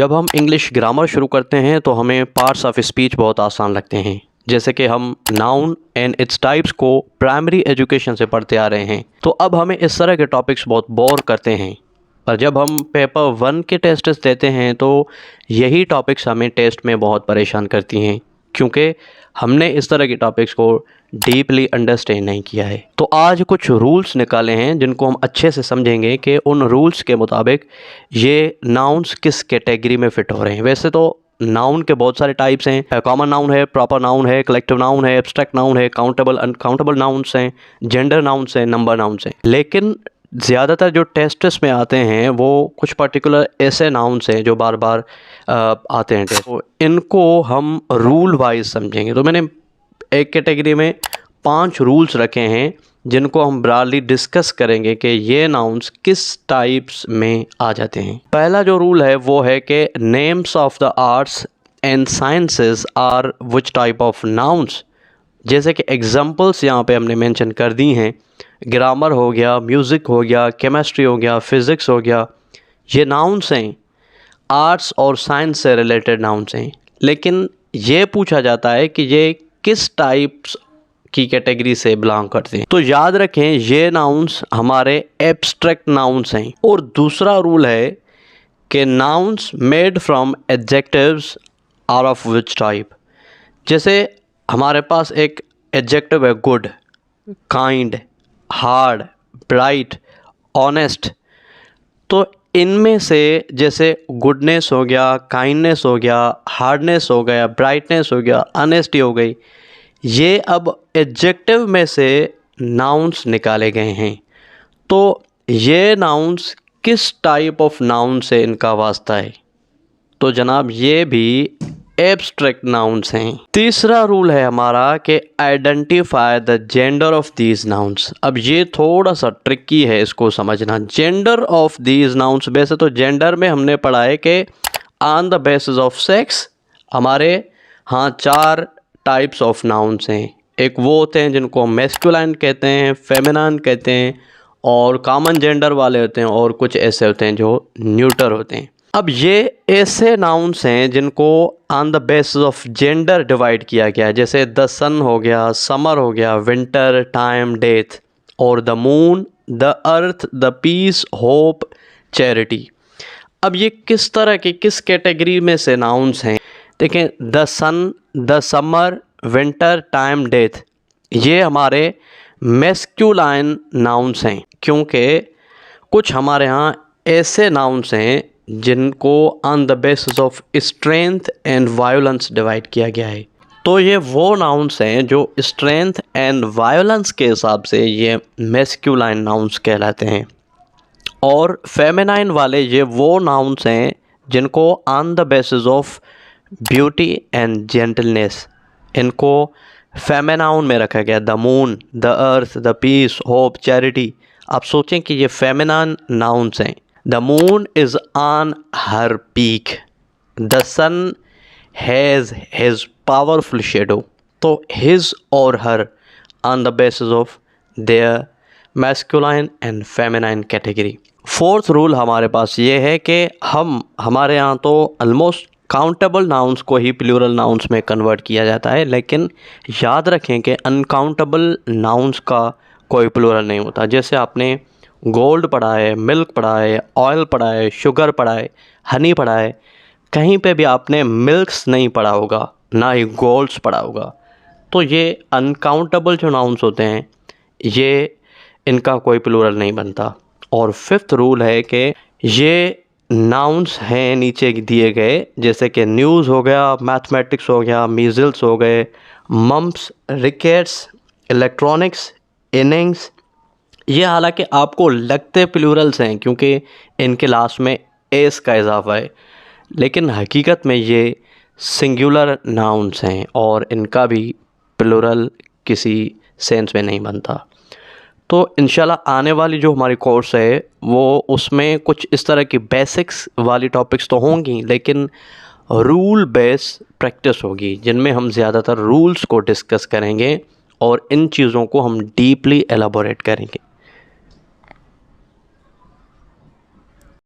जब हम English grammar शुरू करते हैं तो हमें पार्ट्स ऑफ स्पीच बहुत आसान लगते हैं, जैसे कि हम नाउन एंड इट्स टाइप्स को प्राइमरी एजुकेशन से पढ़ते आ रहे हैं। तो अब हमें इस तरह के टॉपिक्स बहुत बोर करते हैं, और जब हम पेपर 1 के टेस्ट देते हैं तो यही टॉपिक्स हमें टेस्ट में बहुत परेशान करती हैं, क्योंकि हमने इस तरह के टॉपिक्स को डीपली अंडरस्टैंड नहीं किया है। तो आज कुछ रूल्स निकाले हैं जिनको हम अच्छे से समझेंगे कि उन रूल्स के मुताबिक ये नाउन्स किस कैटेगरी में फ़िट हो रहे हैं। वैसे तो नाउन के बहुत सारे टाइप्स हैं, कॉमन नाउन है, प्रॉपर नाउन है, कलेक्टिव नाउन है, एब्स्ट्रैक्ट नाउन है, काउंटेबल अनकाउंटेबल नाउन्स हैं, जेंडर नाउन्स हैं, नंबर नाउन्स हैं। लेकिन ज़्यादातर जो टेस्ट्स में आते हैं वो कुछ पर्टिकुलर ऐसे नाउन्स हैं जो बार बार आते हैं टेस्ट, तो इनको हम रूल वाइज समझेंगे। तो मैंने एक कैटेगरी में 5 रूल्स रखे हैं जिनको हम ब्रॉडली डिस्कस करेंगे कि ये नाउन्स किस टाइप्स में आ जाते हैं। पहला जो रूल है वो है कि names of the arts and sciences are which type of nouns. जैसे कि एग्जांपल्स यहाँ पे हमने मेंशन कर दी हैं, ग्रामर हो गया, म्यूज़िक हो गया, केमिस्ट्री हो गया, फिज़िक्स हो गया, ये नाउन्स हैं, आर्ट्स और साइंस से रिलेटेड नाउन्स हैं। लेकिन ये पूछा जाता है कि ये किस टाइप्स की कैटेगरी से बिलोंग करते हैं। तो याद रखें ये नाउन्स हमारे एब्स्ट्रैक्ट नाउन्स हैं। और दूसरा रूल है कि nouns made from adjectives are of which type. जैसे हमारे पास एक एडजेक्टिव है good, kind, hard, bright, honest. तो इनमें से जैसे गुडनेस हो गया, काइंडनेस हो गया, हार्डनेस हो गया, ब्राइटनेस हो गया, ऑनेस्टी हो गई, ये अब एडजेक्टिव में से नाउन्स निकाले गए हैं। तो ये नाउन्स किस टाइप ऑफ नाउन से इनका वास्ता है? तो जनाब ये भी एब्स्ट्रैक्ट नाउन्स हैं। तीसरा रूल है हमारा कि identify the gender of these nouns. अब ये थोड़ा सा ट्रिकी है इसको समझना। जेंडर ऑफ दीज नाउन्स, वैसे तो जेंडर में हमने पढ़ा है कि on the basis of sex हमारे 4 टाइप्स ऑफ नाउन्स हैं। एक वो होते हैं जिनको मैस्कुलाइन कहते हैं, फेमिनाइन कहते हैं, और कॉमन जेंडर वाले होते हैं, और कुछ ऐसे होते हैं जो न्यूटर होते हैं। अब ये ऐसे नाउन्स हैं जिनको on the basis of gender divide किया गया है। जैसे द सन हो गया, समर हो गया, विंटर, टाइम, डेथ, और the moon, the earth, the peace, hope, charity. अब ये किस तरह के, किस कैटेगरी में से नाउन्स हैं? देखें, the sun, the summer, winter, time, death, ये हमारे मैस्कुलाइन नाउन्स हैं, क्योंकि कुछ हमारे यहाँ ऐसे नाउन्स हैं जिनको on the basis of strength and violence divide किया गया है। तो ये वो नाउन्स हैं जो स्ट्रेंथ एंड वायलेंस के हिसाब से ये मैस्कुलाइन नाउन्स कहलाते हैं। और फेमिनाइन वाले ये वो नाउन्स हैं जिनको on the basis of beauty and gentleness, इनको फेमिनाइन में रखा गया। The moon, the earth, the peace, hope, charity. आप सोचें कि ये फेमिनाइन नाउन्स हैं। The moon is on her peak. The sun has his powerful shadow. तो his और her on the basis of their masculine and feminine category. Fourth rule हमारे पास ये है कि हमारे यहाँ तो almost काउंटेबल नाउन्स को ही प्लूरल नाउन्स में कन्वर्ट किया जाता है, लेकिन याद रखें कि अनकाउंटेबल नाउन्स का कोई प्लूरल नहीं होता। जैसे आपने गोल्ड पढ़ा है, मिल्क पढ़ा है, ऑयल पढ़ा है, शुगर पढ़ा है, हनी पढ़ा है, कहीं पे भी आपने मिल्क्स नहीं पढ़ा होगा, ना ही गोल्ड्स पढ़ा होगा। तो ये अनकाउंटेबल जो नाउन्स होते हैं ये इनका कोई प्लूरल नहीं बनता। और फिफ्थ रूल है कि ये नाउन्स हैं नीचे दिए गए, जैसे कि न्यूज़ हो गया, मैथमेटिक्स हो गया, मीज़ल्स हो गए, मम्प्स, रिकेट्स, इलेक्ट्रॉनिक्स, इनिंग्स। ये हालांकि आपको लगते प्लूरल्स हैं क्योंकि इनके लास्ट में एस का इजाफा है, लेकिन हकीकत में ये सिंगुलर नाउन्स हैं और इनका भी प्लूरल किसी सेंस में नहीं बनता। तो इंशाल्लाह आने वाली जो हमारी कोर्स है वो उसमें कुछ इस तरह की बेसिक्स वाली टॉपिक्स तो होंगी, लेकिन रूल बेस प्रैक्टिस होगी जिनमें हम ज़्यादातर रूल्स को डिस्कस करेंगे और इन चीज़ों को हम डीपली एलाबोरेट करेंगे।